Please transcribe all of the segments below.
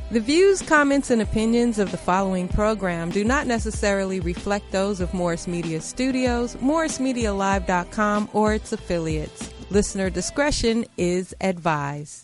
The views, comments, and opinions of the following program do not necessarily reflect those of Morris Media Studios, MorrisMediaLive.com, or its affiliates. Listener discretion is advised.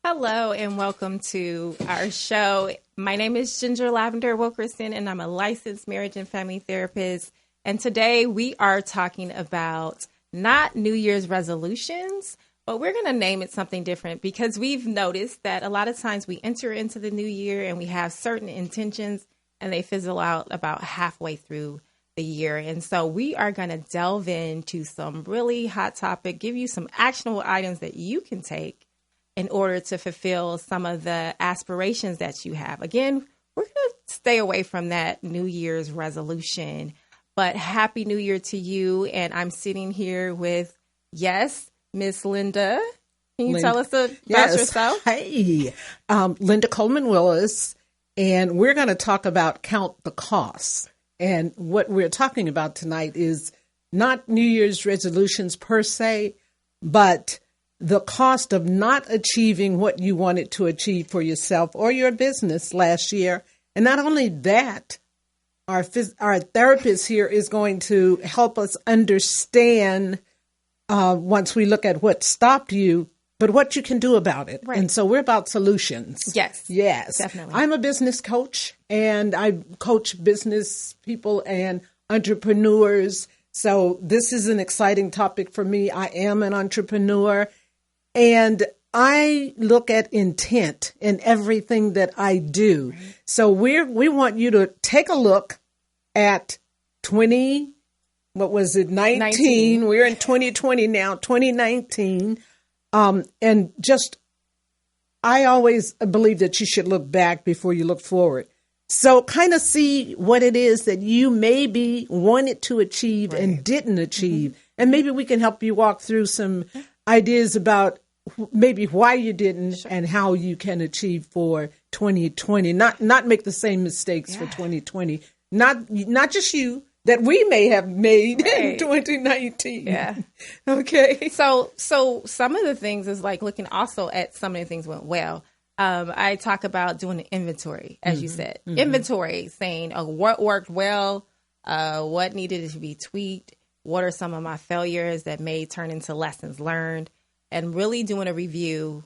Hello and welcome to our show. My name is Ginger Lavender Wilkerson and I'm a licensed marriage and family therapist. And today we are talking about not New Year's resolutions, but we're going to name it something different because we've noticed that a lot of times we enter into the new year and we have certain intentions and they fizzle out about halfway through the year. And so we are going to delve into some really hot topic, give you some actionable items that you can take in order to fulfill some of the aspirations that you have. Again, we're going to stay away from that New Year's resolution, but Happy New Year to you. And I'm sitting here with, Miss Linda. Can you tell us about yourself? Hey, Linda Coleman Willis, and we're going to talk about Count the Cost. And what we're talking about tonight is not New Year's resolutions per se, but the cost of not achieving what you wanted to achieve for yourself or your business last year. And not only that, our therapist here is going to help us understand once we look at what stopped you, but what you can do about it. Right. And so we're about solutions. Yes, definitely. I'm a business coach and I coach business people and entrepreneurs. So this is an exciting topic for me. I am an entrepreneur. And I look at intent in everything that I do. Right. So we want you to take a look at 19. We're in 2020 now, 2019. And just, I always believe that you should look back before you look forward. So kind of see what it is that you maybe wanted to achieve and didn't achieve. Mm-hmm. And maybe we can help you walk through some ideas about maybe why you didn't and how you can achieve for 2020. Not make the same mistakes for 2020. Not just you, that we may have made in 2019. Yeah. Okay. So some of the things is like looking also at some of the things went well. I talk about doing an inventory, as you said. Mm-hmm. Inventory, saying what worked well, what needed to be tweaked, what are some of my failures that may turn into lessons learned, and really doing a review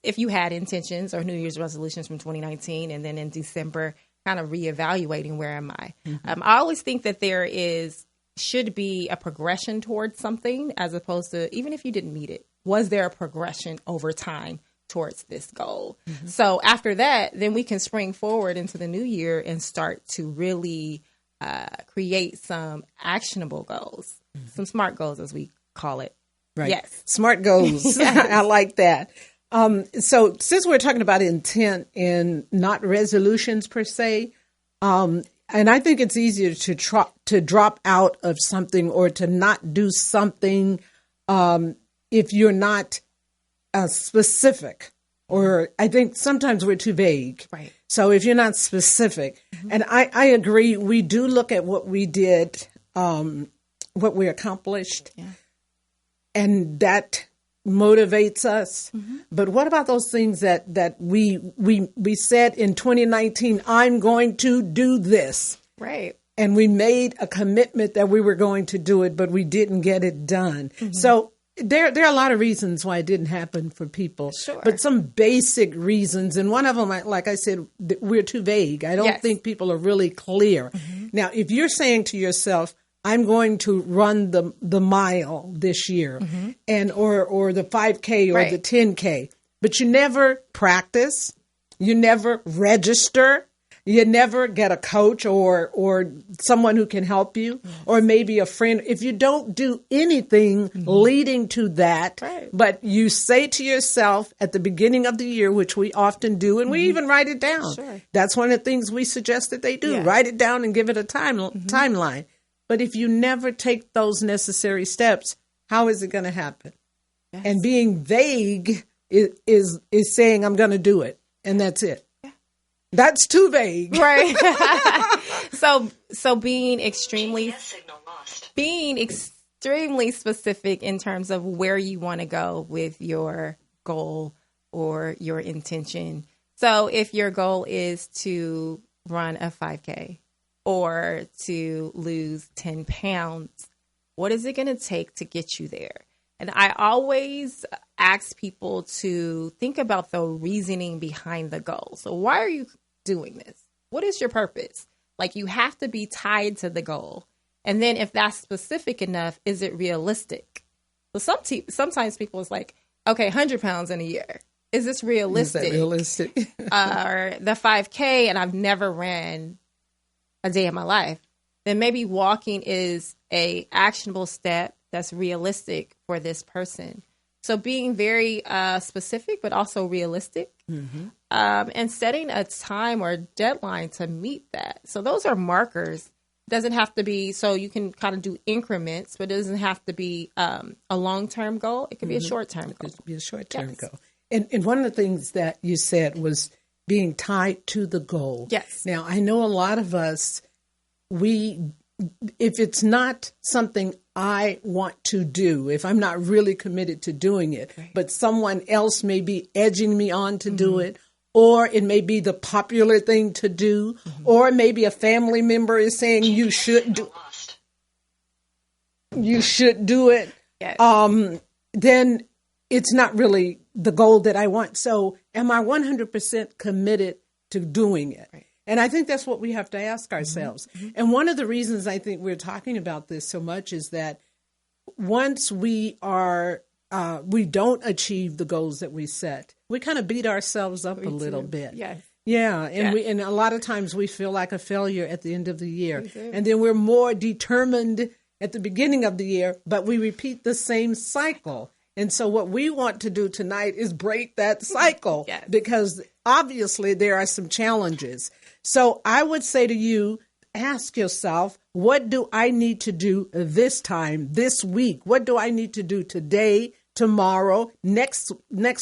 if you had intentions or New Year's resolutions from 2019, and then in December, kind of reevaluating where am I. Mm-hmm. I always think that there should be a progression towards something as opposed to, even if you didn't meet it, was there a progression over time towards this goal? Mm-hmm. So after that, then we can spring forward into the new year and start to really create some actionable goals, some SMART goals, as we call it. Right. Yes. SMART goals. Yes. I like that. So since we're talking about intent and not resolutions per se, and I think it's easier to drop out of something or to not do something if you're not specific, or I think sometimes we're too vague. Right. So if you're not specific, and I agree, we do look at what we did, what we accomplished. Yeah. And that motivates us. Mm-hmm. But what about those things that we said in 2019, I'm going to do this. Right. And we made a commitment that we were going to do it, but we didn't get it done. Mm-hmm. So there are a lot of reasons why it didn't happen for people. Sure. But some basic reasons. And one of them, like I said, we're too vague. I don't think people are really clear. Mm-hmm. Now, if you're saying to yourself, I'm going to run the mile this year, mm-hmm. and or the 5K or the 10K, but you never practice, you never register, You never get a coach or someone who can help you, or maybe a friend. If you don't do anything leading to that, but you say to yourself at the beginning of the year, which we often do, and we even write it down. Sure. That's one of the things we suggest that they do. Yes. Write it down and give it a timeline. But if you never take those necessary steps, how is it going to happen? Yes. And being vague is saying, I'm going to do it. And that's it. Yeah. That's too vague. Right. So being extremely specific in terms of where you want to go with your goal or your intention. So if your goal is to run a 5K or to lose 10 pounds, what is it going to take to get you there? And I always ask people to think about the reasoning behind the goal. So why are you doing this? What is your purpose? Like, you have to be tied to the goal. And then if that's specific enough, is it realistic? So sometimes people is like, okay, 100 pounds in a year. Is this realistic? Is that realistic? Or the 5K and I've never ran a day in my life. Then maybe walking is a actionable step that's realistic for this person. So being very specific, but also realistic, and setting a time or deadline to meet that. So those are markers. Doesn't have to be, so you can kind of do increments, but it doesn't have to be a long-term goal. It could be a short-term goal. It could be a short-term goal. And one of the things that you said was being tied to the goal. Yes. Now, I know a lot of us, if it's not something I want to do, if I'm not really committed to doing it, but someone else may be edging me on to do it, or it may be the popular thing to do, or maybe a family member is saying you should do it, then it's not really the goal that I want. So am I 100% committed to doing it? Right. And I think that's what we have to ask ourselves. And one of the reasons I think we're talking about this so much is that once we don't achieve the goals that we set, we kind of beat ourselves up a little bit. Yes. Yeah. And a lot of times we feel like a failure at the end of the year. And then we're more determined at the beginning of the year, but we repeat the same cycle. And so what we want to do tonight is break that cycle because obviously there are some challenges. So I would say to you, ask yourself, what do I need to do this time, this week? What do I need to do today, tomorrow, next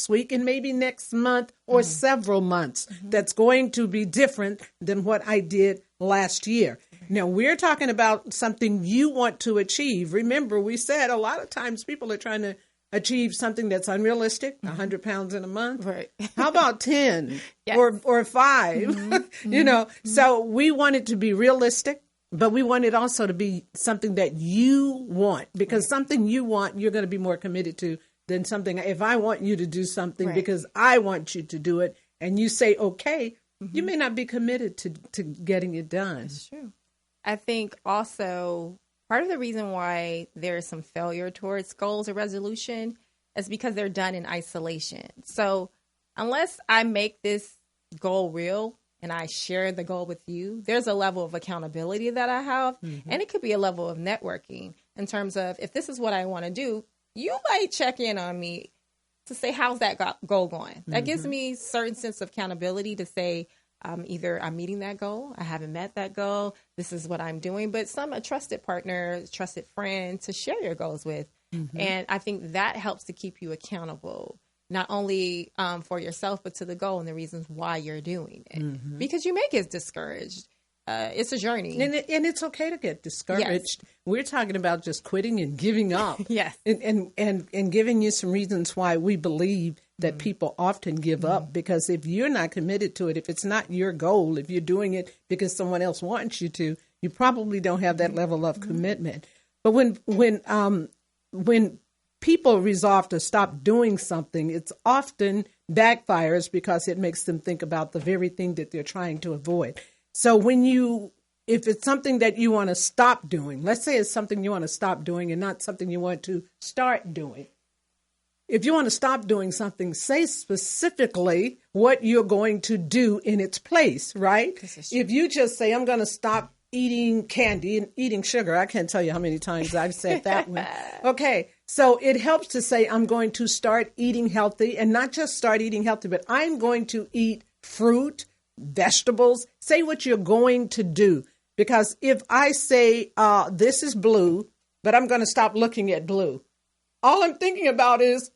week, and maybe next month or several months that's going to be different than what I did last year? Now, we're talking about something you want to achieve. Remember, we said a lot of times people are trying to achieve something that's unrealistic, 100 pounds in a month. Right. How about 10 or 5? So we want it to be realistic, but we want it also to be something that you want, because something you want, you're going to be more committed to than something. If I want you to do something because I want you to do it and you say, okay, you may not be committed to getting it done. That's true. I think also part of the reason why there's some failure towards goals or resolution is because they're done in isolation. So unless I make this goal real and I share the goal with you, there's a level of accountability that I have. And it could be a level of networking in terms of, if this is what I want to do, you might check in on me to say, how's that goal going? That gives me a certain sense of accountability to say, either I'm meeting that goal, I haven't met that goal, this is what I'm doing, but a trusted partner, trusted friend to share your goals with. And I think that helps to keep you accountable, not only for yourself, but to the goal and the reasons why you're doing it. Because you may get discouraged. It's a journey. And it's okay to get discouraged. We're talking about just quitting and giving up. And giving you some reasons why we believe that people often give up, because if you're not committed to it, if it's not your goal, if you're doing it because someone else wants you to, you probably don't have that level of commitment. But when people resolve to stop doing something, it's often backfires because it makes them think about the very thing that they're trying to avoid. So if it's something that you want to stop doing, let's say it's something you want to stop doing and not something you want to start doing, if you want to stop doing something, say specifically what you're going to do in its place, right? If you just say, I'm going to stop eating candy and eating sugar, I can't tell you how many times I've said that one. Okay, so it helps to say, I'm going to start eating healthy, and not just start eating healthy, but I'm going to eat fruit, vegetables. Say what you're going to do. Because if I say, this is blue, but I'm going to stop looking at blue, all I'm thinking about is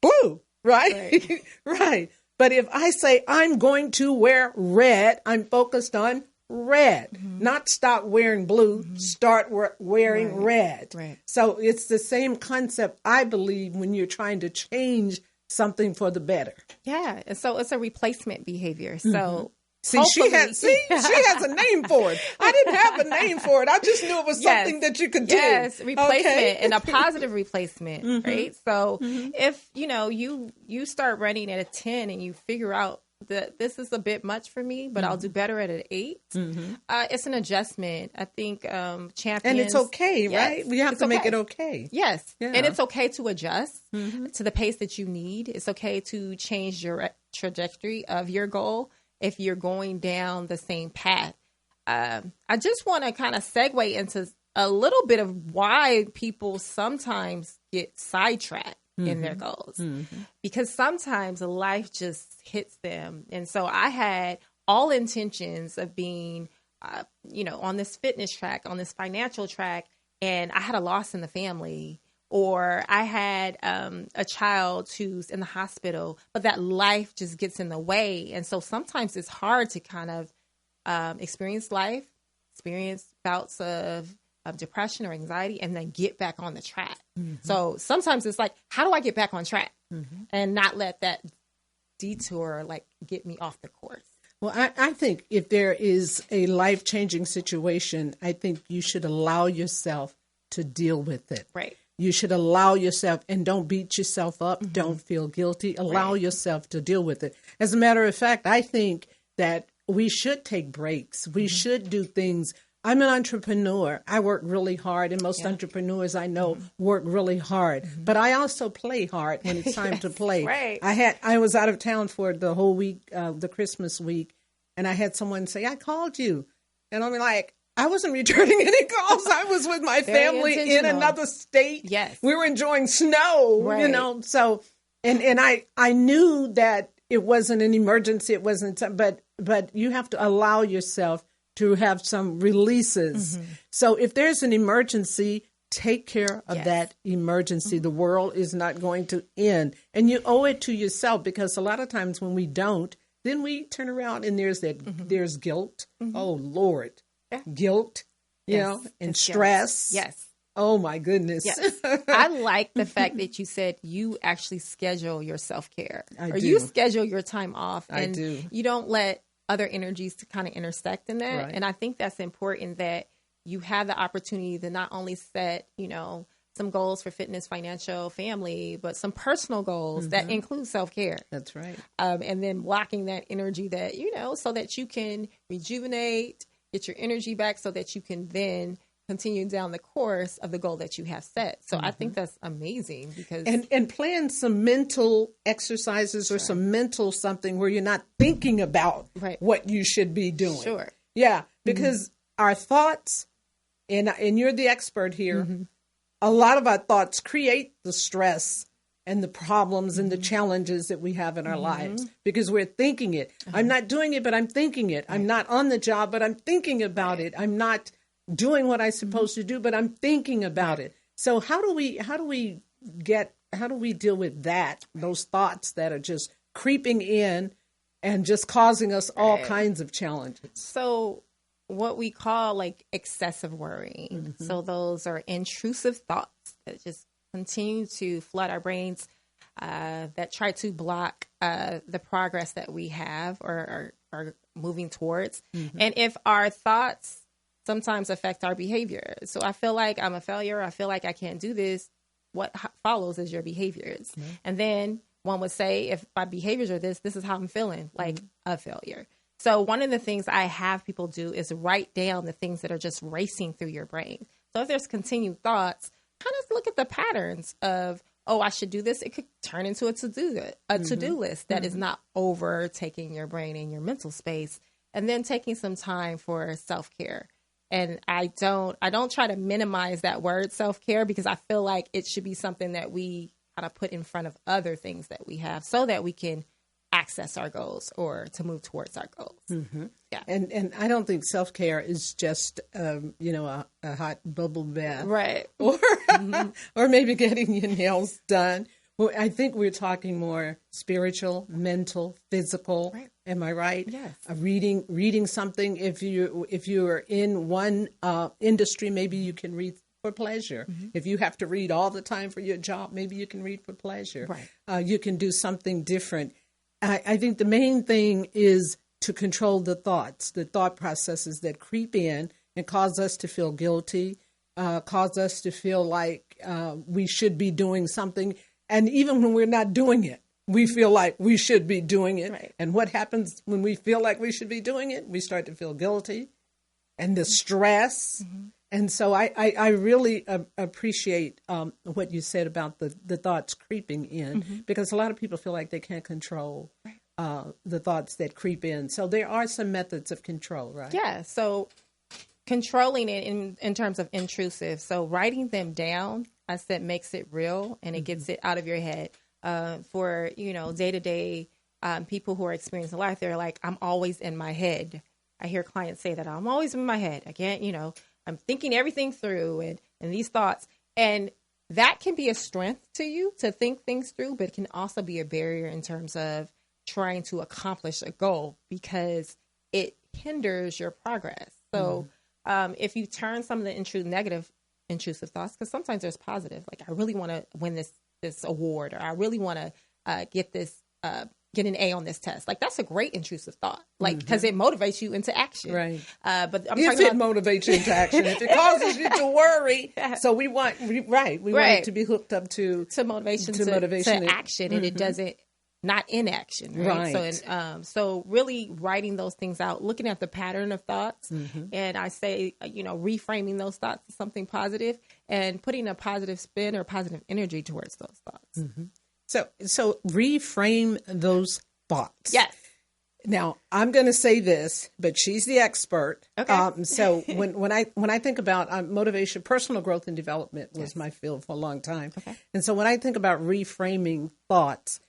blue, right? Right. But if I say I'm going to wear red, I'm focused on red, not stop wearing blue, start wearing red. Right. So it's the same concept, I believe, when you're trying to change something for the better. Yeah. And so it's a replacement behavior. So See, she has a name for it. I didn't have a name for it. I just knew it was something that you could do. Yes, replacement and a positive replacement, right? So if, you start running at a 10 and you figure out that this is a bit much for me, but I'll do better at an 8. It's an adjustment. I think champions. And it's okay, right? We have to make it okay. Yes. Yeah. And it's okay to adjust to the pace that you need. It's okay to change your trajectory of your goal if you're going down the same path. I just want to kind of segue into a little bit of why people sometimes get sidetracked in their goals. Because sometimes life just hits them. And so I had all intentions of being, on this fitness track, on this financial track, and I had a loss in the family. Or I had a child who's in the hospital, but that life just gets in the way. And so sometimes it's hard to kind of experience bouts of depression or anxiety, and then get back on the track. So sometimes it's like, how do I get back on track and not let that detour get me off the course? Well, I think if there is a life-changing situation, I think you should allow yourself to deal with it. Right. You should allow yourself, and don't beat yourself up. Don't feel guilty. Allow yourself to deal with it. As a matter of fact, I think that we should take breaks. We should do things. I'm an entrepreneur. I work really hard, and most entrepreneurs I know work really hard. But I also play hard when it's time to play. Right. I was out of town for the whole week, the Christmas week, and I had someone say, I called you. And I'm like, I wasn't returning any calls. I was with my family in another state. Yes. We were enjoying snow, so, and I knew that it wasn't an emergency. It wasn't, but you have to allow yourself to have some releases. So if there's an emergency, take care of that emergency. The world is not going to end, and you owe it to yourself, because a lot of times when we don't, then we turn around and there's guilt. Oh Lord. Yeah. Guilt, and stress. Yes. Oh, my goodness. Yes. I like the fact that you said you actually schedule your self-care. You schedule your time off. And you don't let other energies to kind of intersect in that. Right. And I think that's important, that you have the opportunity to not only set, some goals for fitness, financial, family, but some personal goals that include self-care. That's right. And then blocking that energy that, so that you can rejuvenate, get your energy back, so that you can then continue down the course of the goal that you have set. So I think that's amazing, because and plan some mental exercises or some mental something where you're not thinking about what you should be doing. Sure. Yeah, because our thoughts, and you're the expert here, a lot of our thoughts create the stress and the problems and the challenges that we have in our lives, because we're thinking it. I'm not doing it, but I'm thinking it. I'm not on the job, but I'm thinking about it. I'm not doing what I'm supposed to do, but I'm thinking about it. So how do we deal with that? Those thoughts that are just creeping in and just causing us all kinds of challenges. So what we call excessive worrying. So those are intrusive thoughts that just continue to flood our brains, that try to block the progress that we have or are moving towards. And if our thoughts sometimes affect our behavior, so I feel like I'm a failure, I feel like I can't do this, what follows is your behaviors. And then one would say, if my behaviors are this is how I'm feeling, like a failure. So one of the things I have people do is write down the things that are just racing through your brain. So if there's continued thoughts, kind of look at the patterns of, oh, I should do this, it could turn into a to-do list that is not overtaking your brain and your mental space. And then taking some time for self-care. And I don't try to minimize that word self-care, because I feel like it should be something that we kind of put in front of other things that we have so that we can access our goals or to move towards our goals. Mm-hmm. Yeah. And I don't think self-care is just, a hot bubble bath. Right. Or maybe getting your nails done. Well, I think we're talking more spiritual, mental, physical. Right. Am I right? Yes. Reading something. If you're in one industry, maybe you can read for pleasure. Mm-hmm. If you have to read all the time for your job, maybe you can read for pleasure. Right. You can do something different. I think the main thing is to control the thought processes that creep in and cause us to feel guilty, cause us to feel like we should be doing something. And even when we're not doing it, we feel like we should be doing it. Right. And what happens when we feel like we should be doing it? We start to feel guilty and the stress. Mm-hmm. And so I really appreciate what you said about the thoughts creeping in, because a lot of people feel like they can't control the thoughts that creep in. So there are some methods of control, right? Yeah. So controlling it in terms of intrusive. So writing them down, I said, makes it real and it gets it out of your head. For, day-to-day people who are experiencing life, they're like, I'm always in my head. I hear clients say that I'm always in my head. I can't, I'm thinking everything through and these thoughts. And that can be a strength to you to think things through, but it can also be a barrier in terms of trying to accomplish a goal, because it hinders your progress. So if you turn some of the negative intrusive thoughts, because sometimes there's positive, like I really want to win this award, or I really want to get an A on this test. Like that's a great intrusive thought, like because it motivates you into action. Right. But if it motivates you into action, if it causes you to worry, so we want it to be hooked up to motivation to action, and it doesn't. Not inaction, right? So really writing those things out, looking at the pattern of thoughts, and I say, reframing those thoughts to something positive and putting a positive spin or positive energy towards those thoughts. Mm-hmm. So reframe those thoughts. Yes. Now I'm going to say this, but she's the expert. Okay. So when I think about motivation, personal growth and development was my field for a long time, and so when I think about reframing thoughts,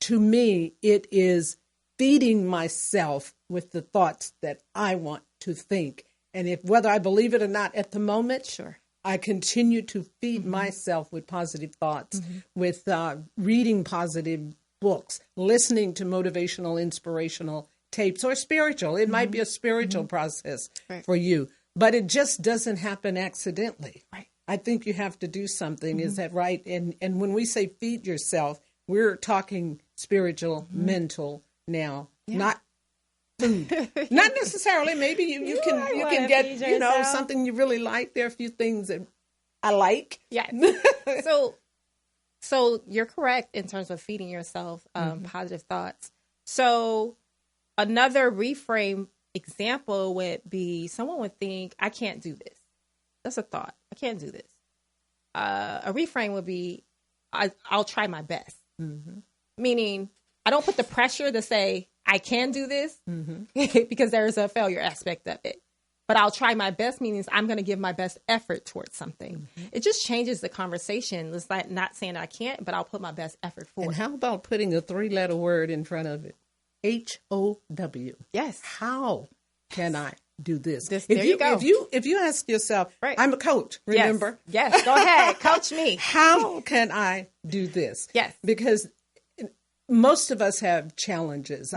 to me, it is feeding myself with the thoughts that I want to think. And whether I believe it or not at the moment, I continue to feed myself with positive thoughts, with reading positive books, listening to motivational, inspirational tapes, or spiritual. It might be a spiritual process for you, but it just doesn't happen accidentally. Right. I think you have to do something. Is that right? And when we say feed yourself, we're talking spiritual, mental now, not food. Not necessarily. Maybe you can get something you really like. There are a few things that I like. Yes. So you're correct in terms of feeding yourself positive thoughts. So another reframe example would be someone would think, I can't do this. That's a thought. I can't do this. A reframe would be, I'll try my best. Meaning, I don't put the pressure to say I can do this because there's a failure aspect of it. But I'll try my best, meaning I'm going to give my best effort towards something. It just changes the conversation. It's like not saying I can't, but I'll put my best effort forward. And how about putting a 3-letter word in front of it? HOW. Yes. How can I do this? There you go. If you ask yourself, I'm a coach, remember? Yes. Go ahead. Coach me. How can I do this? Yes. Because most of us have challenges.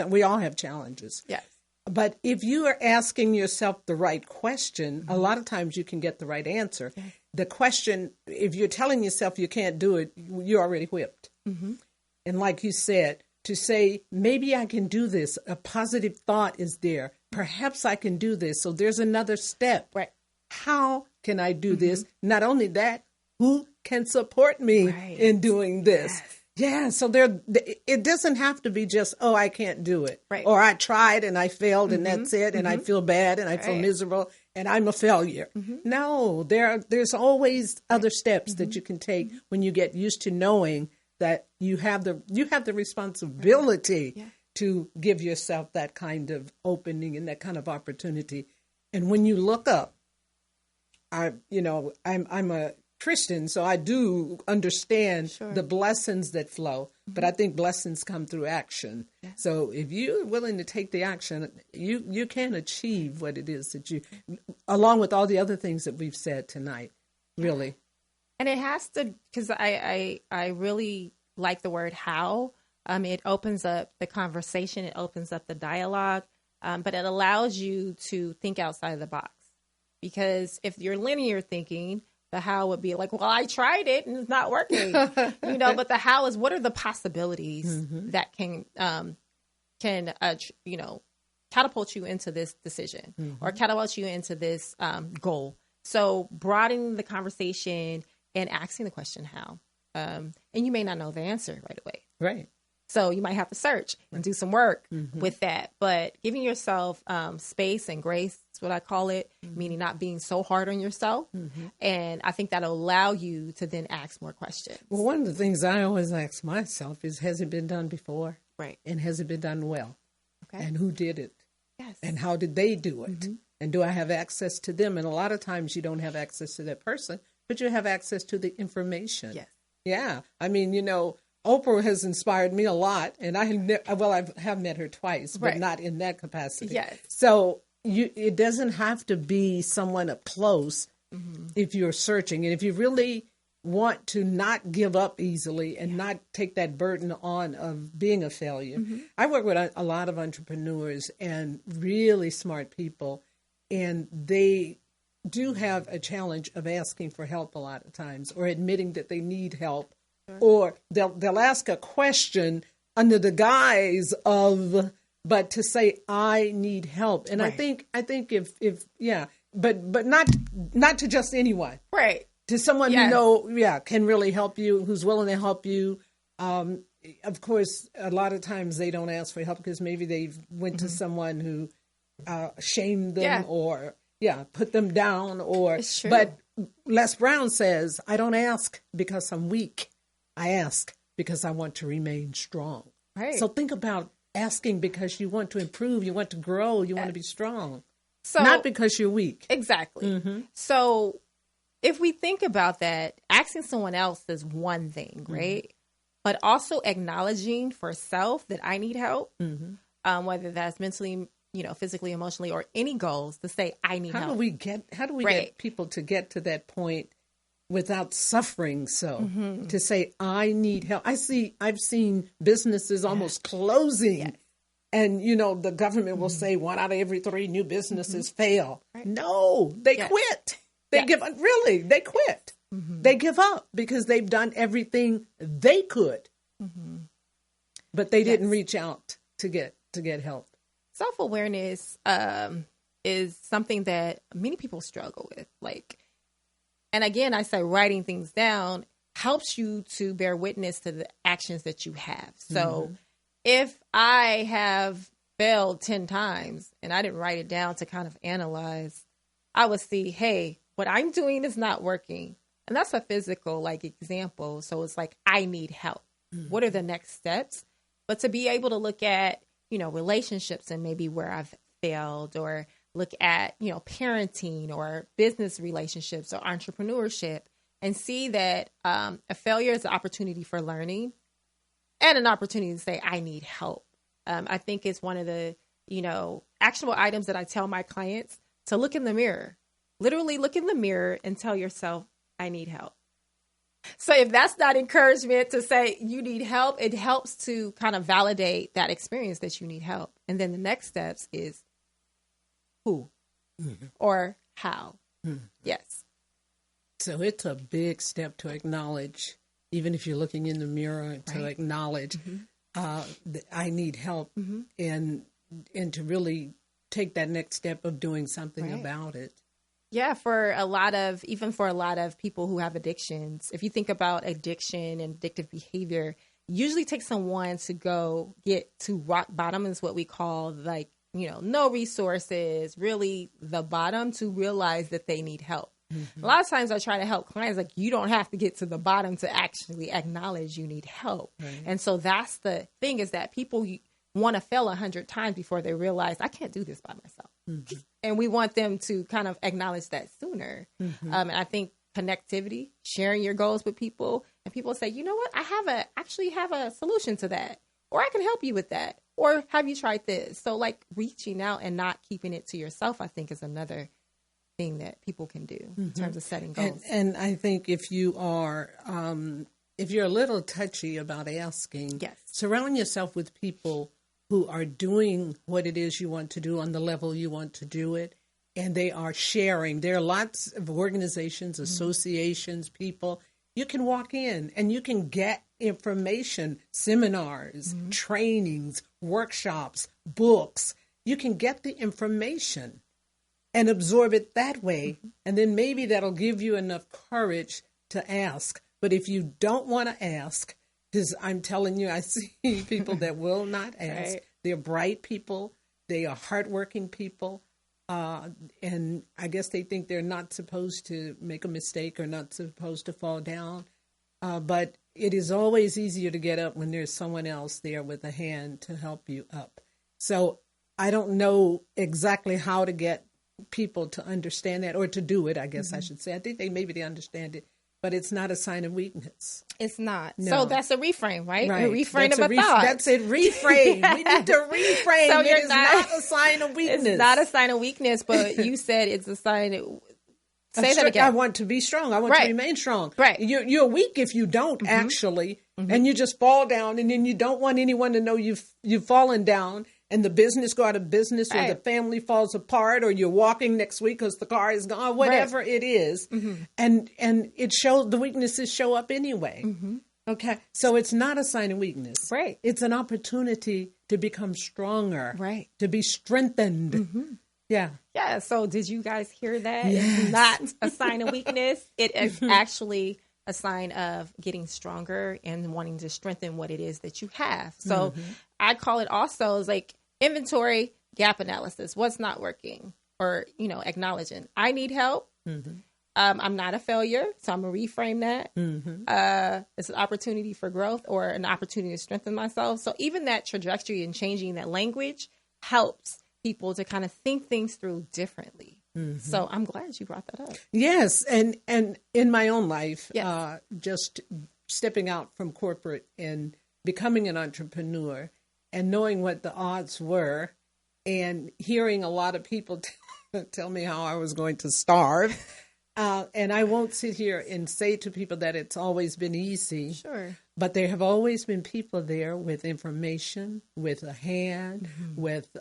We all have challenges. Yes. But if you are asking yourself the right question, a lot of times you can get the right answer. The question, if you're telling yourself you can't do it, you're already whipped. And like you said, to say, maybe I can do this, a positive thought is there. Perhaps I can do this. So there's another step. Right. How can I do this? Not only that, who can support me in doing this? Yeah, so it doesn't have to be just, oh, I can't do it. Right. Or I tried and I failed and that's it, and I feel bad and I feel miserable and I'm a failure. No, there's always other steps that you can take when you get used to knowing that you have the responsibility to give yourself that kind of opening and that kind of opportunity. And when you look up, I'm a Christian, so I do understand the blessings that flow, but I think blessings come through action. Yeah. So if you're willing to take the action, you can achieve what it is that you, along with all the other things that we've said tonight, really. And it has to, because I really like the word how. It opens up the conversation, it opens up the dialogue, but it allows you to think outside of the box. Because if you're linear thinking, the how would be like, well, I tried it and it's not working, but the how is, what are the possibilities that can catapult you into this decision or catapult you into this goal. So broadening the conversation and asking the question how, and you may not know the answer right away. Right. So you might have to search and do some work with that. But giving yourself space and grace is what I call it, meaning not being so hard on yourself. And I think that'll allow you to then ask more questions. Well, one of the things I always ask myself is, has it been done before? Right. And has it been done well? Okay. And who did it? Yes. And how did they do it? And do I have access to them? And a lot of times you don't have access to that person, but you have access to the information. Yes. Yeah. I mean, Oprah has inspired me a lot, and I have met her twice, but not in that capacity. Yes. So it doesn't have to be someone up close if you're searching, and if you really want to not give up easily and not take that burden on of being a failure. I work with a lot of entrepreneurs and really smart people, and they do have a challenge of asking for help a lot of times, or admitting that they need help. Or they'll ask a question under the guise of, but to say, I need help. And I think if but not to just anyone. Right. To someone can really help you, who's willing to help you. Of course, a lot of times they don't ask for help because maybe they went to someone who shamed them or put them down. But Les Brown says, I don't ask because I'm weak. I ask because I want to remain strong. Right. So think about asking because you want to improve, you want to grow, you want to be strong. So, not because you're weak. Exactly. So if we think about that, asking someone else is one thing, right? But also acknowledging for self that I need help, whether that's mentally, physically, emotionally, or any goals, to say I need help. How do we get people to get to that point without suffering? So to say, I need help. I've seen businesses almost closing and, the government will say 1 out of every 3 new businesses fail. Right. No, they quit. They give up. Really, they quit. They give up because they've done everything they could, but they didn't reach out to get help. Self-awareness is something that many people struggle with. And again, I say writing things down helps you to bear witness to the actions that you have. So if I have failed 10 times and I didn't write it down to kind of analyze, I would see, hey, what I'm doing is not working. And that's a physical example. So it's I need help. What are the next steps? But to be able to look at, relationships and maybe where I've failed, or look at, parenting or business relationships or entrepreneurship, and see that a failure is an opportunity for learning and an opportunity to say, I need help. I think it's one of the, actionable items that I tell my clients to look in the mirror, literally look in the mirror and tell yourself, I need help. So if that's not encouragement to say you need help, it helps to kind of validate that experience that you need help. And then the next steps is who or how. Yes. So it's a big step to acknowledge, even if you're looking in the mirror, to acknowledge that I need help and to really take that next step of doing something about it. Yeah, for a lot of people who have addictions, if you think about addiction and addictive behavior, usually takes someone to go get to rock bottom, is what we call like, no resources, really the bottom, to realize that they need help. A lot of times I try to help clients, like, you don't have to get to the bottom to actually acknowledge you need help. Right. And so that's the thing, is that people want to fail 100 times before they realize, I can't do this by myself. And we want them to kind of acknowledge that sooner. And I think connectivity, sharing your goals with people, and people say, you know what, I actually have a solution to that, or I can help you with that, or have you tried this? So like reaching out and not keeping it to yourself, I think, is another thing that people can do in terms of setting goals. And I think if you are, if you're a little touchy about asking, surround yourself with people who are doing what it is you want to do on the level you want to do it. And they are sharing. There are lots of organizations, associations, people. You can walk in and you can get information, seminars, trainings, workshops, books. You can get the information and absorb it that way. And then maybe that'll give you enough courage to ask. But if you don't want to ask, because I'm telling you, I see people that will not ask. Right. They're bright people. They are hardworking people. And I guess they think they're not supposed to make a mistake or not supposed to fall down. But it is always easier to get up when there's someone else there with a hand to help you up. So I don't know exactly how to get people to understand that, or to do it, I guess I should say. I think maybe they understand it, but it's not a sign of weakness. It's not. No. So that's a reframe, right? A reframe of a thought. That's it, reframe. We need to reframe. So it is not a sign of weakness. It's not a sign of weakness, but you said it's a sign of... Say that again. I want to be strong. I want to remain strong. Right. You're weak if you don't, actually, and you just fall down, and then you don't want anyone to know you've fallen down, and the business go out of business, or the family falls apart, or you're walking next week because the car is gone, whatever it is. And it shows, the weaknesses show up anyway. Okay. So it's not a sign of weakness. Right. It's an opportunity to become stronger. Right. To be strengthened. Yeah. Yeah. So did you guys hear that? Yes. It's not a sign of weakness. It is actually a sign of getting stronger and wanting to strengthen what it is that you have. So I call it also is like inventory, gap analysis. What's not working? Or, acknowledging I need help. I'm not a failure. So I'm going to reframe that. It's an opportunity for growth, or an opportunity to strengthen myself. So even that trajectory and changing that language helps people to kind of think things through differently. So I'm glad you brought that up. Yes. And in my own life, just stepping out from corporate and becoming an entrepreneur and knowing what the odds were, and hearing a lot of people tell me how I was going to starve. And I won't sit here and say to people that it's always been easy. Sure. But there have always been people there with information, with a hand, with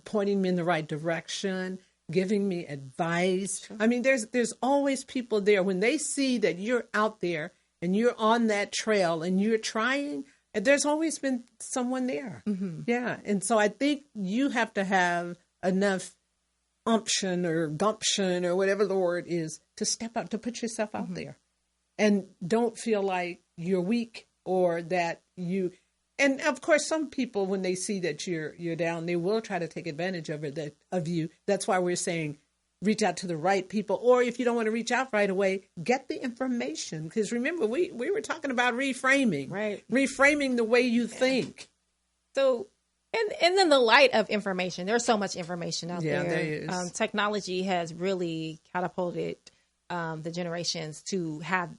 pointing me in the right direction, giving me advice. Sure. I mean, there's always people there. When they see that you're out there and you're on that trail and you're trying, there's always been someone there. Yeah. And so I think you have to have enough umption or gumption or whatever the word is to step out, to put yourself out there. And don't feel like you're weak, or that you... And of course, some people, when they see that you're down, they will try to take advantage of you. That's why we're saying reach out to the right people. Or if you don't want to reach out right away, get the information. Because remember, we were talking about reframing. Right. Reframing the way you think. So, and in the light of information, there's so much information out there. Yeah, there is. Technology has really catapulted the generations to have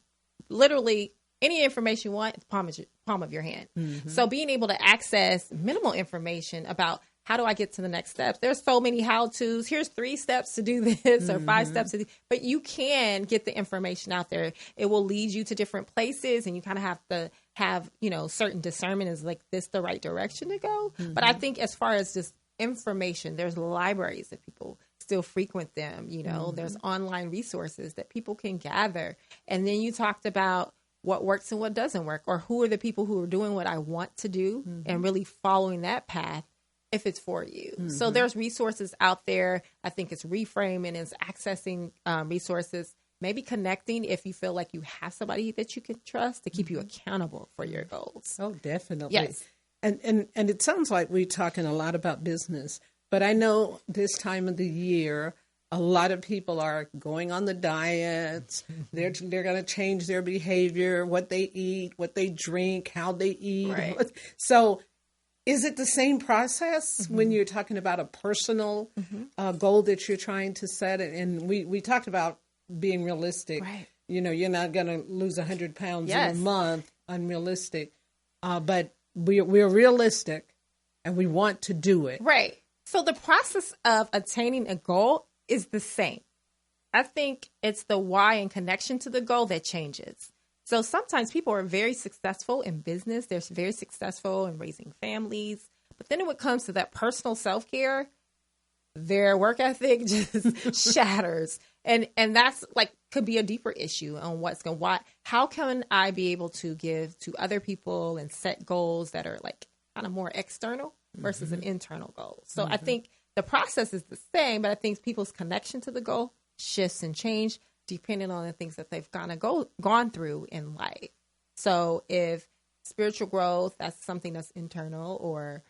literally any information you want, palm of your hand. So being able to access minimal information about how do I get to the next steps? There's so many how-tos. Here's 3 steps to do this, or 5 steps to do. But you can get the information out there. It will lead you to different places, and you kind of have to have, certain discernment. Is like this the right direction to go? But I think as far as just information, there's libraries that people still frequent them. There's online resources that people can gather. And then you talked about what works and what doesn't work, or who are the people who are doing what I want to do and really following that path if it's for you. So there's resources out there. I think it's reframing, it's accessing resources. maybe connecting if you feel like you have somebody that you can trust to keep you accountable for your goals. Oh, definitely. Yes. And it sounds like we're talking a lot about business, but I know this time of the year, a lot of people are going on the diets. They're going to change their behavior, what they eat, what they drink, how they eat. Right. So is it the same process when you're talking about a personal goal that you're trying to set? And we talked about being realistic. Right. You know, you're not going to lose 100 pounds in a month, unrealistic. But we're realistic and we want to do it. Right. So the process of attaining a goal is the same. I think it's the why and connection to the goal that changes. So sometimes people are very successful in business. They're very successful in raising families. But then when it comes to that personal self-care, their work ethic just shatters. And that's like could be a deeper issue on how can I be able to give to other people and set goals that are like kind of more external versus an internal goal. So I think the process is the same, but I think people's connection to the goal shifts and change depending on the things that they've gone through in life. So if spiritual growth, that's something that's internal, or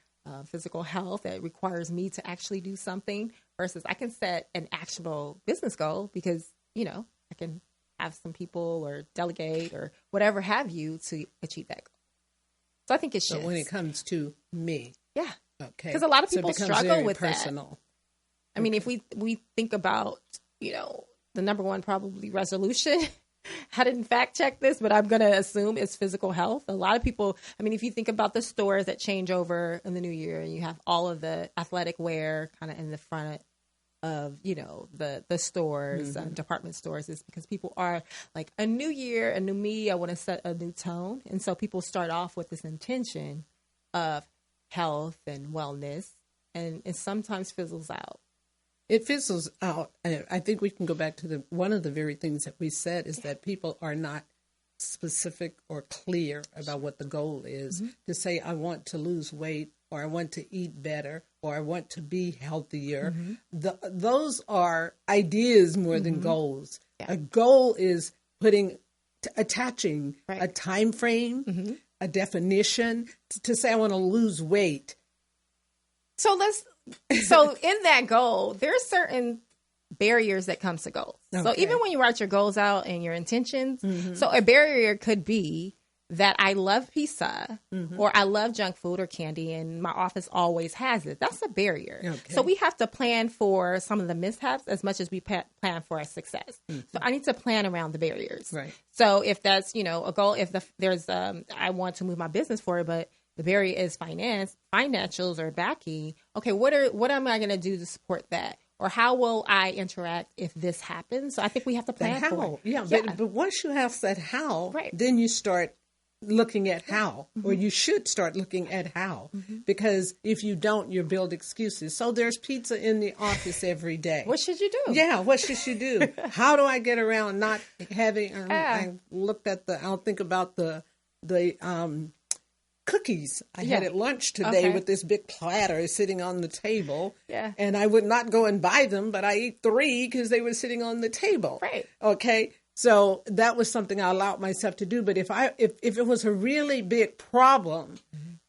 physical health that requires me to actually do something, versus I can set an actionable business goal because, you know, I can have some people or delegate or whatever have you to achieve that goal. So I think it shifts. But when it comes to me. Yeah. Okay. Because a lot of people struggle with personal. that. I mean, if we think about, you know, the number one probably resolution, I didn't fact check this, but I'm going to assume it's physical health. A lot of people, I mean, if you think about the stores that change over in the new year and you have all of the athletic wear kind of in the front of, you know, the stores, department stores, is because people are like, a new year, a new me, I want to set a new tone. And so people start off with this intention of health and wellness, and it sometimes fizzles out. It fizzles out. And I think we can go back to one of the very things that we said is that people are not specific or clear about what the goal is. To say, I want to lose weight, or I want to eat better, or I want to be healthier. Those are ideas more than goals. Yeah. A goal is attaching a time frame, a definition to say, I want to lose weight. So in that goal, there are certain barriers that comes to goals. Okay. So even when you write your goals out and your intentions, so a barrier could be that I love pizza or I love junk food or candy and my office always has it. That's a barrier. Okay. So we have to plan for some of the mishaps as much as we plan for our success. So I need to plan around the barriers. Right. So if that's, you know, a goal, if there's I want to move my business forward, but the barrier is financials or backing. Okay, what am I going to do to support that? Or how will I interact if this happens? So I think we have to plan for it. Yeah. But once you have said how, then you start looking at how, or you should start looking at how, because if you don't, you build excuses. So there's pizza in the office every day. What should you do? Yeah, what should you do? How do I get around not having? I'll think about the cookies I had at lunch today with this big platter sitting on the table. Yeah. And I would not go and buy them, but I ate 3 because they were sitting on the table. Right. Okay. So that was something I allowed myself to do. But if it was a really big problem,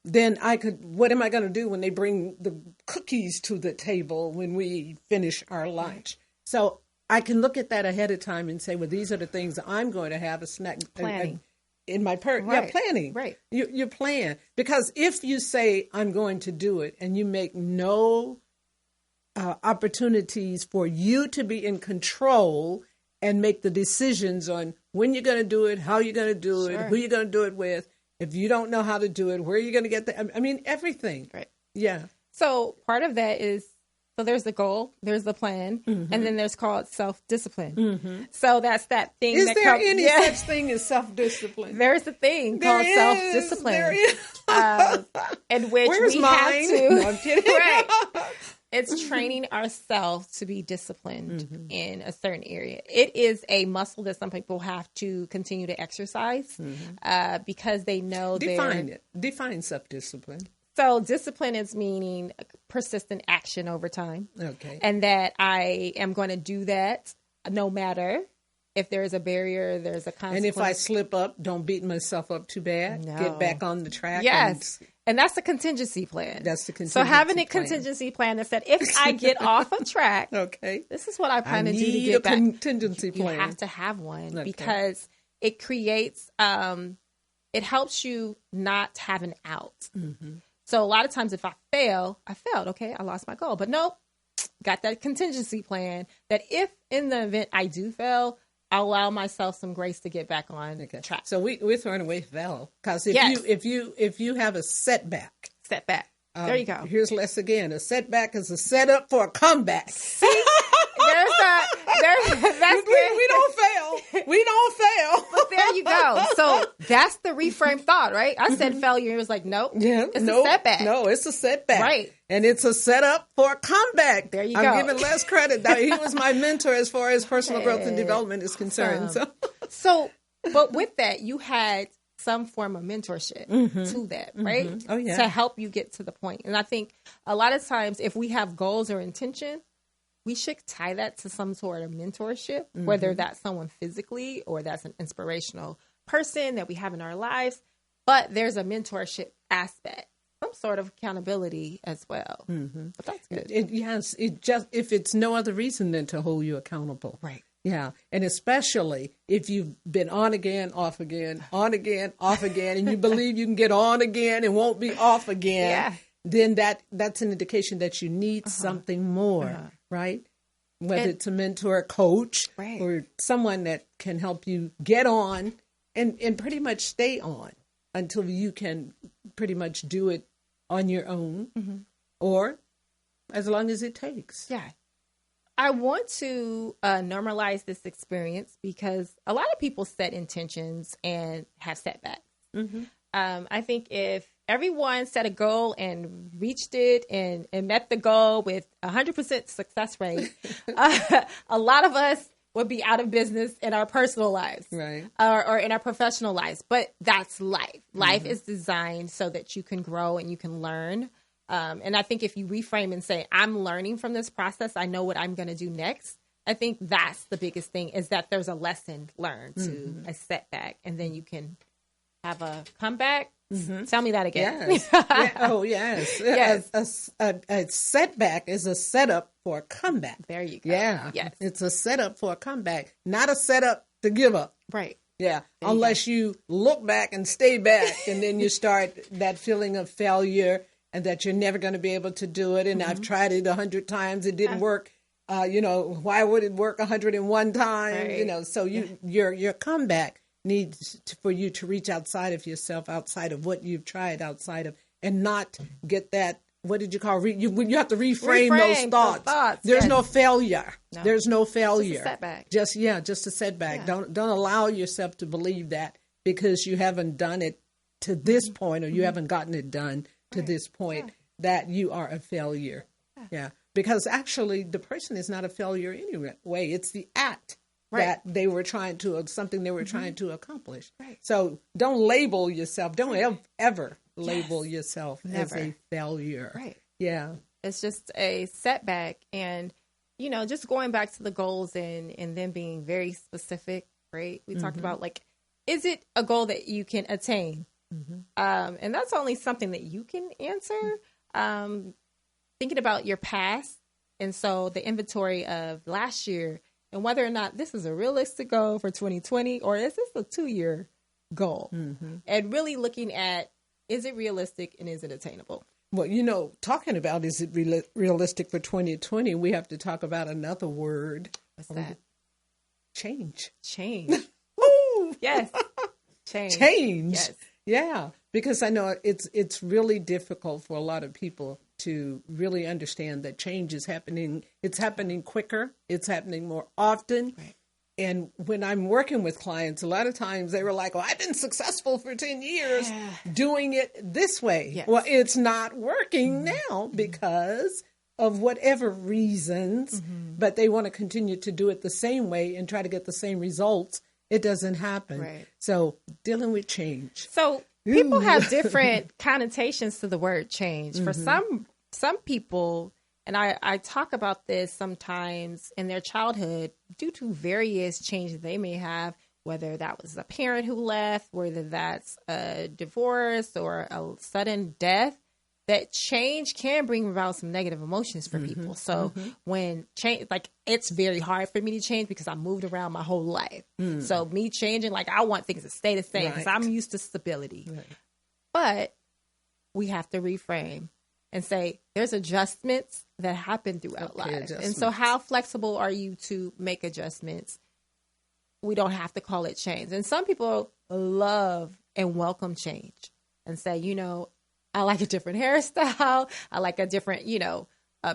then what am I going to do when they bring the cookies to the table when we finish our lunch? So I can look at that ahead of time and say, well, these are the things that I'm going to have a snack. Planning. In my planning. Right. You plan. Because if you say, I'm going to do it, and you make no opportunities for you to be in control and make the decisions on when you're going to do it, how you're going to do it, who you're going to do it with, if you don't know how to do it, where you're going to get everything. Right. Yeah. So part of that is, so there's the goal, there's the plan, and then there's called self-discipline. So that's that thing. Is there any such thing as self-discipline? There's a thing called self-discipline. There is. In which we have to. No, I'm kidding. Right. It's training ourselves to be disciplined in a certain area. It is a muscle that some people have to continue to exercise because they know Define self-discipline. So discipline is meaning persistent action over time. Okay. And that I am going to do that no matter if there's a barrier, there's a consequence. And if I slip up, don't beat myself up too bad. No. Get back on the track. Yes. And that's the contingency plan. That's the contingency So having a plan. contingency plan that said, if I get off of track, okay, this is what I plan to do to need get a back. contingency plan. You have to have one, Okay. because it creates, it helps you not have an out. Mm-hmm. So a lot of times if I failed. Okay, I lost my goal. But nope, got that contingency plan that if in the event I do fail, I'll allow myself some grace to get back on track. So we're throwing away fail, because Yes. if you have a setback, There you go. Here's less again. A setback is a setup for a comeback. See, We don't fail. We don't fail. But there you go. So that's the reframe thought, right? I said failure. It was like, nope. Yeah, It's a setback. No, it's a setback. Right. And it's a setup for a comeback. There you I'm go. giving Les credit. Now, he was my mentor as far as personal growth and development is concerned. So, but with that, you had some form of mentorship to that, right? Mm-hmm. Oh, yeah. To help you get to the point. And I think a lot of times if we have goals or intention, we should tie that to some sort of mentorship, whether that's someone physically or that's an inspirational person that we have in our lives. But there's a mentorship aspect, some sort of accountability as well. But that's good. If it's no other reason than to hold you accountable. Right. Yeah. And especially if you've been on again, off again, on again, off again, and you believe you can get on again and won't be off again, then that's an indication that you need something more, right? Whether it's a mentor, a coach, or someone that can help you get on and pretty much stay on until you can pretty much do it on your own or as long as it takes. Yeah. I want to normalize this experience because a lot of people set intentions and have setbacks. I think if everyone set a goal and reached it and met the goal with 100% success rate, a lot of us would be out of business in our personal lives, right, or in our professional lives. But that's life. Life is designed so that you can grow and you can learn. And I think if you reframe and say, I'm learning from this process, I know what I'm going to do next. I think that's the biggest thing, is that there's a lesson learned to a setback, and then you can have a comeback. Tell me that again. Yes. Yeah. Oh, yes. Yes. A setback is a setup for a comeback. There you go. Yeah. Yes. It's a setup for a comeback, not a setup to give up. Right. Yeah. Unless you look back and stay back, and then you start that feeling of failure and that you're never going to be able to do it. And I've tried it 100 times. It didn't work. Why would it work 101 times? Right. So your comeback needs for you to reach outside of yourself, outside of what you've tried, outside of, and not get that, what did you call, you have to reframe those thoughts. There's no failure. No. There's no failure. Just a setback. Just a setback. Yeah. Don't allow yourself to believe that because you haven't done it to this point, or you haven't gotten it done to this point, that you are a failure. Yeah. Because actually the person is not a failure anyway. It's the act that they were trying to, something they were trying to accomplish. Right. So don't label yourself. Don't ever label yourself as a failure. Right. Yeah. It's just a setback. And, just going back to the goals and then being very specific, right? We talked about, is it a goal that you can attain? And that's only something that you can answer. Thinking about your past. And so the inventory of last year, and whether or not this is a realistic goal for 2020, or is this a 2-year goal? And really looking at, is it realistic and is it attainable? Well, talking about is it realistic for 2020, we have to talk about another word. What's that? Change. Woo! Yes. Change. Yes. Yeah. Because I know it's really difficult for a lot of people to really understand that change is happening. It's happening quicker. It's happening more often. Right. And when I'm working with clients, a lot of times they were like, well, I've been successful for 10 years doing it this way. Yes. Well, it's not working now because of whatever reasons, but they want to continue to do it the same way and try to get the same results. It doesn't happen. Right. So dealing with change. So people have different connotations to the word change. For some people, And I talk about this sometimes in their childhood due to various changes they may have, whether that was a parent who left, whether that's a divorce or a sudden death. That change can bring about some negative emotions for people. So when change, like, it's very hard for me to change because I moved around my whole life. So me changing, like, I want things to stay the same because I'm used to stability. Right. But we have to reframe and say there's adjustments that happen throughout life. And so how flexible are you to make adjustments? We don't have to call it change. And some people love and welcome change and say, you know, I like a different hairstyle. I like a different,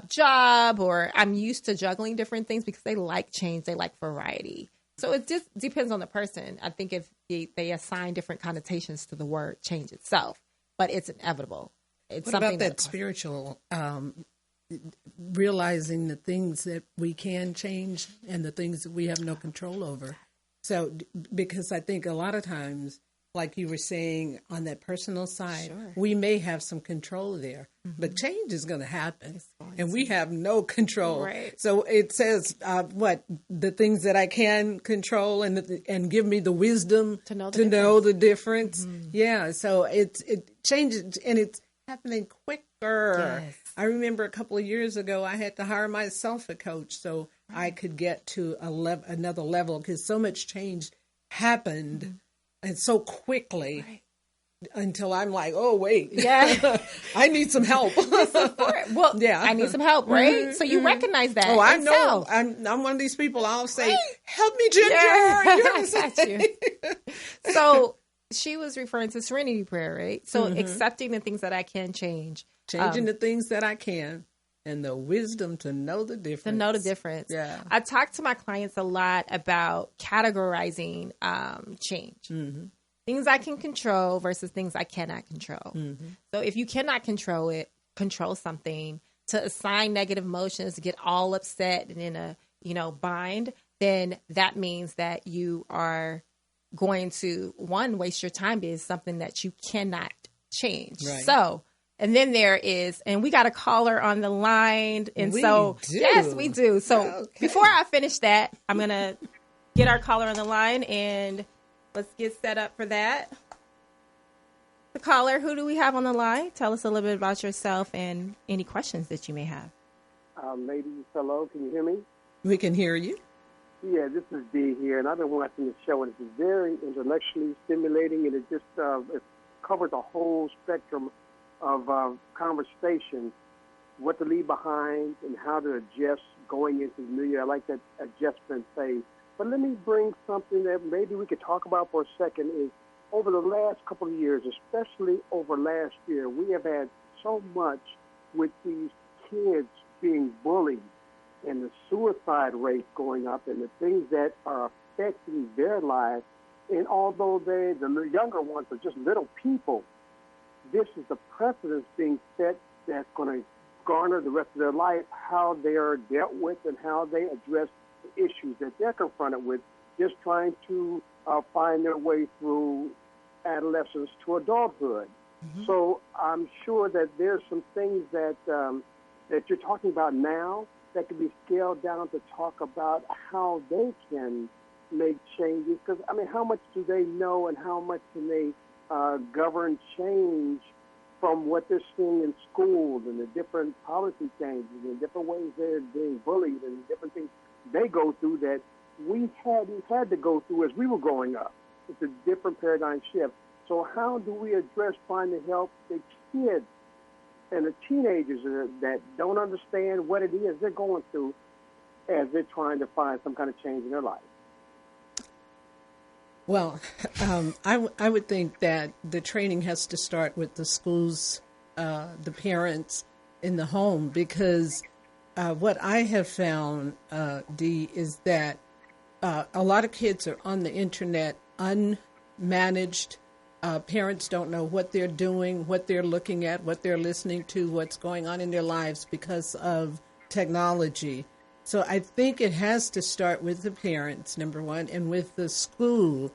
job, or I'm used to juggling different things because they like change. They like variety. So it just depends on the person. I think if they assign different connotations to the word change itself, but it's inevitable. It's what something about that spiritual, realizing the things that we can change and the things that we have no control over? So, because I think a lot of times, like you were saying, on that personal side, we may have some control there, but change is going to happen, and we have no control. Right. So it says, the things that I can control and give me the wisdom to know the difference. Yeah, so it changes, and it's happening quicker. Yes. I remember a couple of years ago, I had to hire myself a coach so I could get to another level because so much change happened. And so quickly until I'm like, oh, wait, I need some help. Well, I need some help, right? So you recognize that. Oh, I know. I'm one of these people. I'll say, help me, Ginger. I got you. So she was referring to serenity prayer, right? So accepting the things that I can change. Changing the things that I can. And the wisdom to know the difference. Yeah. I talk to my clients a lot about categorizing change. Things I can control versus things I cannot control. So if you cannot control something, to assign negative emotions, to get all upset and in a bind, then that means that you are going to, waste your time because something that you cannot change. Right. So, and then there is, and we got a caller on the line. And yes, we do. So before I finish that, I'm going to get our caller on the line and let's get set up for that. The caller, who do we have on the line? Tell us a little bit about yourself and any questions that you may have. Ladies, hello. Can you hear me? We can hear you. Yeah, this is Dee here, and I've been watching the show, and it's very intellectually stimulating, and it just it covers a whole spectrum of conversation, what to leave behind and how to adjust going into the new year. I like that adjustment phase. But let me bring something that maybe we could talk about for a second is over the last couple of years, especially over last year, we have had so much with these kids being bullied and the suicide rate going up and the things that are affecting their lives. And although the younger ones are just little people, this is the precedence being set that's going to garner the rest of their life, how they are dealt with and how they address the issues that they're confronted with, just trying to find their way through adolescence to adulthood. So I'm sure that there's some things that that you're talking about now that can be scaled down to talk about how they can make changes. Because, I mean, how much do they know and how much can they govern change from what they're seeing in schools and the different policy changes and different ways they're being bullied and different things they go through that we hadn't had to go through as we were growing up. It's a different paradigm shift. So how do we address trying to help the kids and the teenagers that don't understand what it is they're going through as they're trying to find some kind of change in their life? Well, I would think that the training has to start with the schools, the parents in the home, because what I have found, Dee, is that a lot of kids are on the internet unmanaged. Parents don't know what they're doing, what they're looking at, what they're listening to, what's going on in their lives because of technology. So I think it has to start with the parents, number one, and with the schools.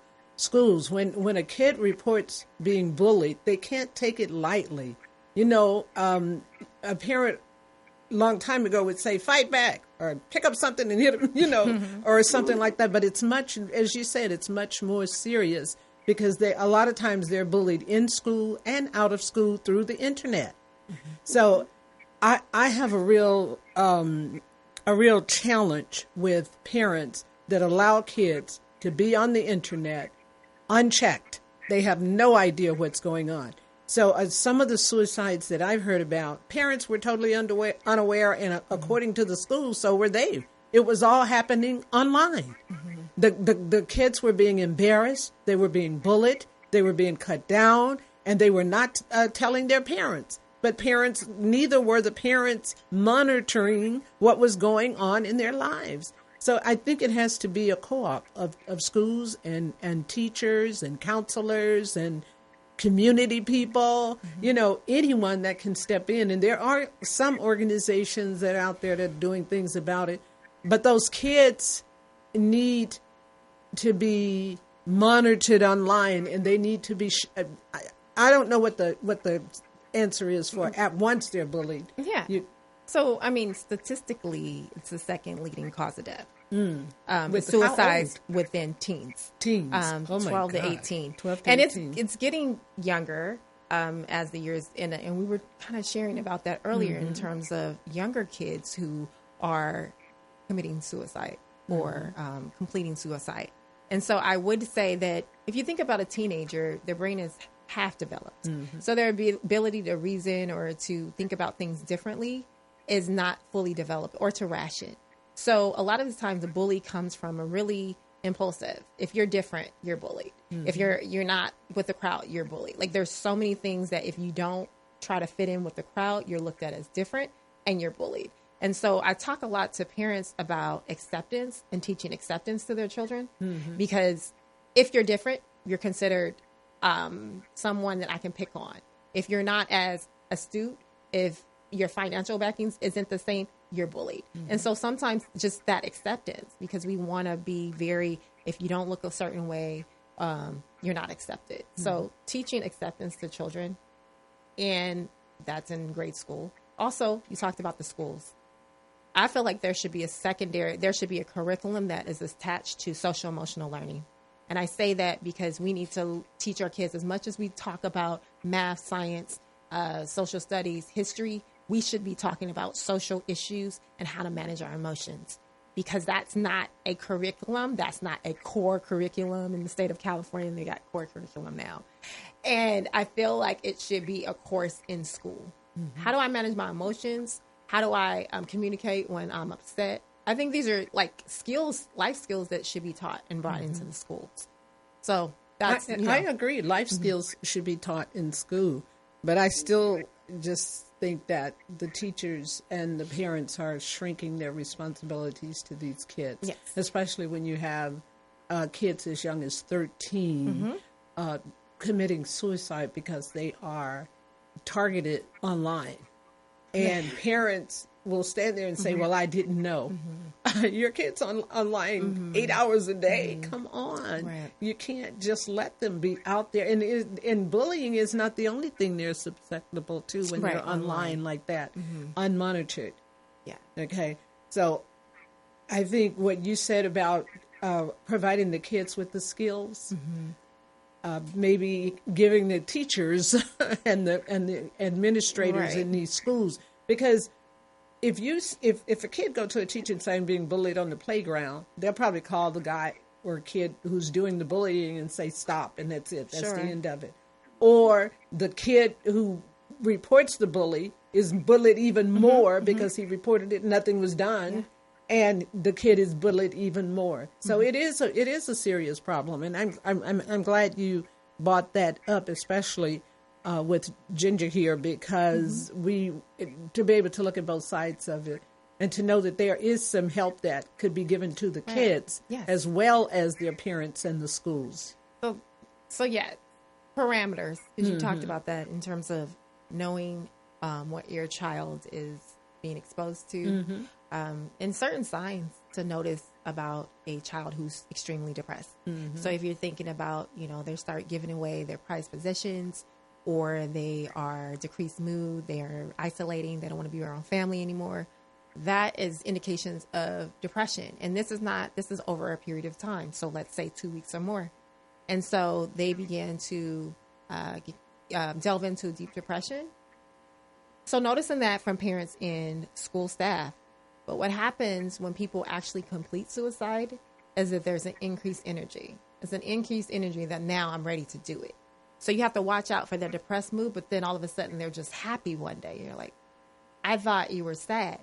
When a kid reports being bullied, they can't take it lightly. You know, a parent long time ago would say, fight back or pick up something and hit them, or something like that. But it's much, as you said, it's much more serious because a lot of times they're bullied in school and out of school through the internet. Mm-hmm. So I have a real challenge with parents that allow kids to be on the internet unchecked. They have no idea what's going on. So some of the suicides that I've heard about, parents were totally unaware, and according to the school, so were they. It was all happening online. Mm-hmm. The kids were being embarrassed. They were being bullied. They were being cut down, and they were not telling their parents. But neither were the parents monitoring what was going on in their lives. So I think it has to be a co-op of schools and teachers and counselors and community people, anyone that can step in. And there are some organizations that are out there that are doing things about it. But those kids need to be monitored online, and they need to be. I don't know what the answer is for at once they're bullied. Yeah. So I mean, statistically, it's the second leading cause of death. With suicides within teens. 12 to 18. 12 to 18. And it's getting younger as the years end. And we were kind of sharing about that earlier in terms of younger kids who are committing suicide or completing suicide. And so I would say that if you think about a teenager, their brain is half developed. Mm-hmm. So their ability to reason or to think about things differently is not fully developed, or to ration. So a lot of the times the bully comes from a really impulsive. If you're different, you're bullied. Mm-hmm. If you're not with the crowd, you're bullied. Like there's so many things that if you don't try to fit in with the crowd, you're looked at as different and you're bullied. And so I talk a lot to parents about acceptance and teaching acceptance to their children, because if you're different, you're considered someone that I can pick on. If you're not as astute, if your financial backings isn't the same, you're bullied. Mm-hmm. And so sometimes just that acceptance, because we want to be if you don't look a certain way, you're not accepted. Mm-hmm. So teaching acceptance to children, and that's in grade school. Also, you talked about the schools. I feel like there should be a curriculum that is attached to social emotional learning. And I say that because we need to teach our kids, as much as we talk about math, science, social studies, history, we should be talking about social issues and how to manage our emotions, because that's not a curriculum. That's not a core curriculum in the state of California. They got core curriculum now. And I feel like it should be a course in school. Mm-hmm. How do I manage my emotions? How do I communicate when I'm upset? I think these are like life skills that should be taught and brought into the schools. So that's, I agree. Life skills should be taught in school, but I still just think that the teachers and the parents are shrinking their responsibilities to these kids, especially when you have kids as young as 13 committing suicide because they are targeted online. And parents will stand there and say, well, I didn't know. Your kid's online 8 hours a day. Come on. Right. You can't just let them be out there. And bullying is not the only thing they're susceptible to when they're online like that, unmonitored. Yeah. Okay. So I think what you said about providing the kids with the skills, maybe giving the teachers and the administrators in these schools, because if a kid go to a teacher and say I'm being bullied on the playground, they'll probably call the guy or kid who's doing the bullying and say stop, and that's it. That's the end of it. Or the kid who reports the bully is bullied even more because he reported it, nothing was done. And the kid is bullied even more. So it is a serious problem, and I'm glad you brought that up, especially with Ginger here, because to be able to look at both sides of it and to know that there is some help that could be given to the kids as well as their parents and the schools. So yeah, parameters, because you talked about that in terms of knowing what your child is being exposed to. And certain signs to notice about a child who's extremely depressed. So if you're thinking about, they start giving away their prized possessions, or they are decreased mood, they are isolating, they don't want to be around family anymore. That is indications of depression. And this is over a period of time. So let's say 2 weeks or more. And so they begin to delve into deep depression. So noticing that from parents and school staff. But what happens when people actually complete suicide is that there's an increased energy. It's an increased energy that now I'm ready to do it. So you have to watch out for their depressed mood, but then all of a sudden they're just happy one day. You're like, I thought you were sad.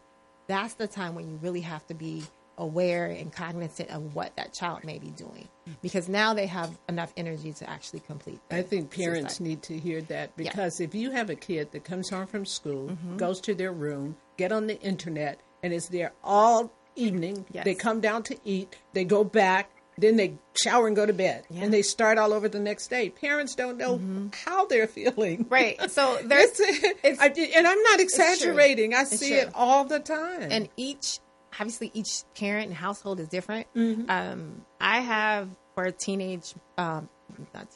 That's the time when you really have to be aware and cognizant of what that child may be doing, because now they have enough energy to actually complete. I think parents need to hear that, because if you have a kid that comes home from school, goes to their room, get on the internet, and is there all evening, they come down to eat, they go back, then they shower and go to bed, and they start all over the next day. Parents don't know how they're feeling. Right. So there's, and I'm not exaggerating. I see it all the time. And obviously each parent and household is different. I have, for teenage, not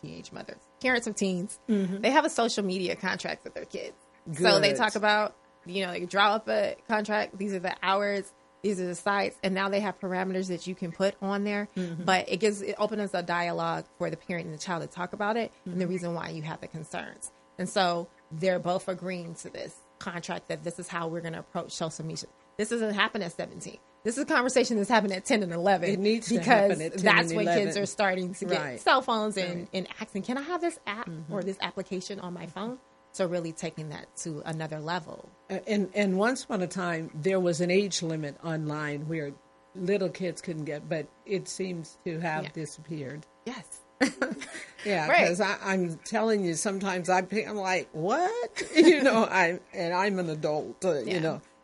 teenage mothers, parents of teens, they have a social media contract with their kids. Good. So they talk about, they draw up a contract. These are the hours. These are the sites, and now they have parameters that you can put on there. But it opens a dialogue for the parent and the child to talk about it and the reason why you have the concerns. And so they're both agreeing to this contract that this is how we're going to approach social media. This doesn't happen at 17. This is a conversation that's happening at 10 and 11. It needs to happen at 10 that's and when 11. kids are starting to get cell phones and asking, can I have this app or this application on my phone? So really taking that to another level. And once upon a time, there was an age limit online where little kids couldn't get, but it seems to have disappeared. Yes. Because I'm telling you, sometimes I'm like, what? I'm an adult,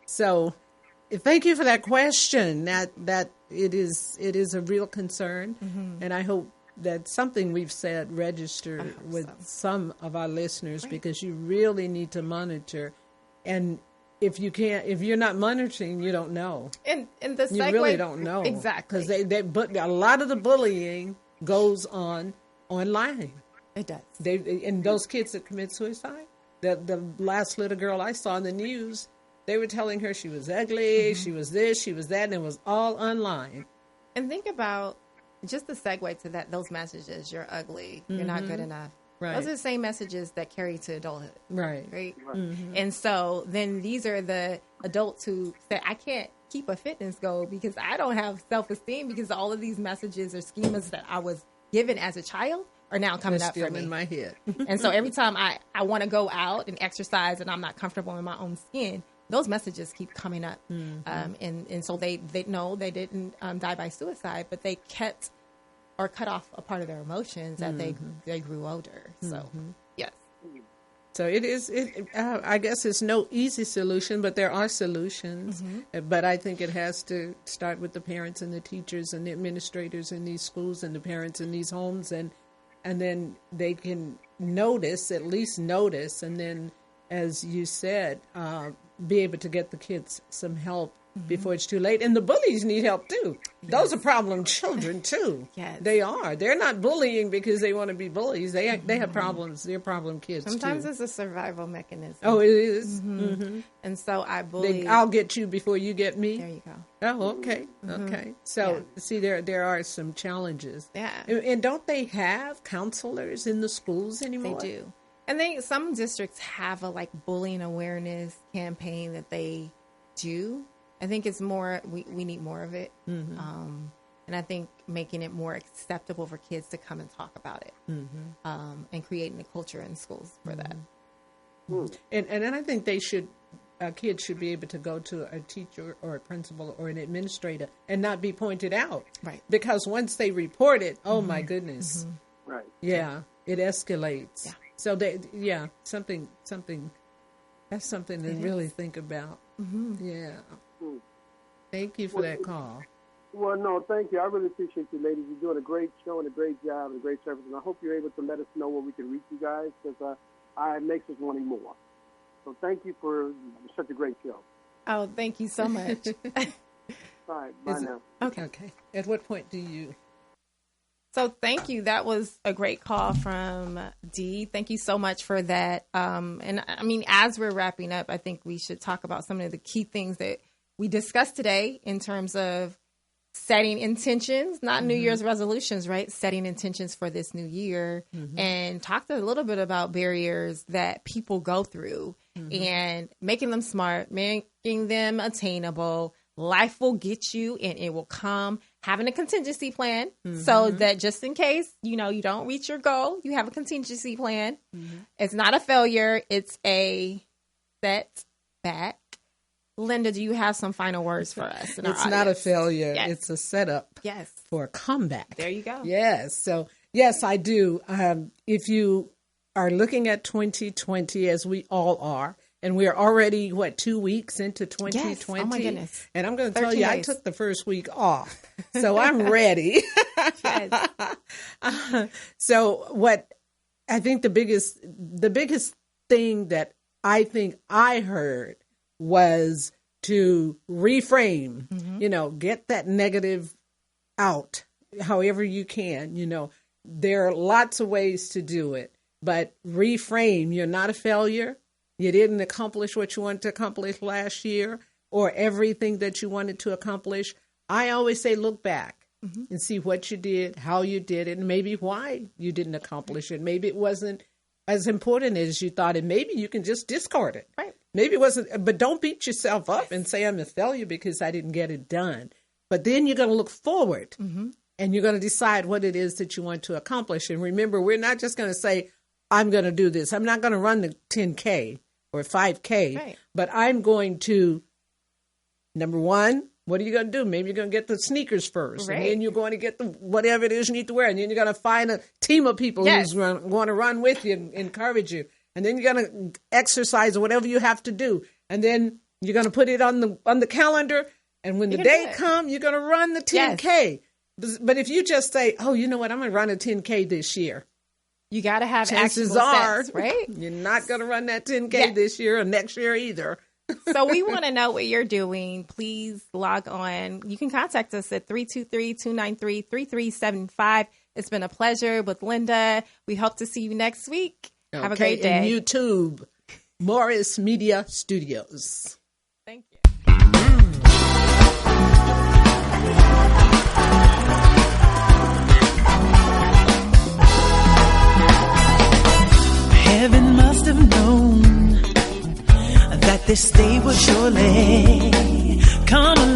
So thank you for that question. That it is a real concern, and I hope that something we've said register with some of our listeners, because you really need to monitor. And if you're not monitoring, you don't know. And the you really don't know. Exactly. Because a lot of the bullying goes on online. It does. And those kids that commit suicide, the last little girl I saw in the news, they were telling her she was ugly, she was this, she was that, and it was all online. And think about, just the segue to that, those messages, you're ugly, you're not good enough. Right. Those are the same messages that carry to adulthood. Right. And so then these are the adults who say, I can't keep a fitness goal because I don't have self-esteem, because all of these messages or schemas that I was given as a child are now coming up for me. In my head. And so every time I want to go out and exercise and I'm not comfortable in my own skin, those messages keep coming up. And so they know they didn't die by suicide, but they kept or cut off a part of their emotions as they grew older. So, yes. So I guess it's no easy solution, but there are solutions. But I think it has to start with the parents and the teachers and the administrators in these schools and the parents in these homes. And then they can at least notice. And then, as you said, be able to get the kids some help before it's too late. And the bullies need help too. Yes. Those are problem children too. Yes. They are. They're not bullying because they want to be bullies. They have problems. They're problem kids Sometimes too. it's a survival mechanism. Oh, it is. And so I bully. I'll get you before you get me. There you go. Oh, okay. Okay. So see, there are some challenges. Yeah. And don't they have counselors in the schools anymore? They do. And some districts have a bullying awareness campaign that they do. I think it's more, we need more of it. And I think making it more acceptable for kids to come and talk about it, and creating a culture in schools for that. And then I think kids should be able to go to a teacher or a principal or an administrator and not be pointed out. Right. Because once they report it, oh my goodness. Right. Yeah, it escalates. Yeah. So something, that's something to really think about. Yeah. Thank you for that call. Well, no, thank you. I really appreciate you, ladies. You're doing a great show and a great job and a great service. And I hope you're able to let us know where we can reach you guys, because it makes us wanting more. So thank you for such a great show. Oh, thank you so much. All right. Bye now. Okay. At what point do you? So thank you. That was a great call from Dee. Thank you so much for that. And I mean, as we're wrapping up, I think we should talk about some of the key things that we discussed today in terms of setting intentions, not New Year's resolutions, right? Setting intentions for this new year, and talked a little bit about barriers that people go through and making them smart, making them attainable. Life will get you and it will come. Having a contingency plan so that just in case, you don't reach your goal, you have a contingency plan. It's not a failure. It's a setback. Linda, do you have some final words for us? It's not a failure. Yes. It's a setup for a comeback. There you go. Yes. So, yes, I do. If you are looking at 2020, as we all are, and we're already, 2 weeks into 2020? Yes. Oh, my goodness. And I'm going to tell you, days. I took the first week off. So I'm ready. So what I think the biggest thing that I think I heard was to reframe, get that negative out however you can. There are lots of ways to do it, but reframe. You're not a failure. You didn't accomplish what you wanted to accomplish last year or everything that you wanted to accomplish. I always say look back and see what you did, how you did it, and maybe why you didn't accomplish it. Maybe it wasn't as important as you thought, and maybe you can just discard it. Right. Maybe it wasn't, but don't beat yourself up and say I'm a failure because I didn't get it done. But then you're going to look forward and you're going to decide what it is that you want to accomplish. And remember, we're not just going to say, I'm going to do this. I'm not going to run the 10K or 5K, but I'm going to, number one, what are you going to do? Maybe you're going to get the sneakers first, and then you're going to get the whatever it is you need to wear, and then you're going to find a team of people who's going to run with you and encourage you, and then you're going to exercise or whatever you have to do, and then you're going to put it on the calendar, and when the day comes, you're going to run the 10K. But if you just say, oh, you know what, I'm going to run a 10K this year. You got to have chances are, right? You're not going to run that 10K this year or next year either. So we want to know what you're doing. Please log on. You can contact us at 323-293-3375. It's been a pleasure with Linda. We hope to see you next week. Have a great day. And YouTube, Morris Media Studios. Thank you. Heaven must have known that this day would surely come along.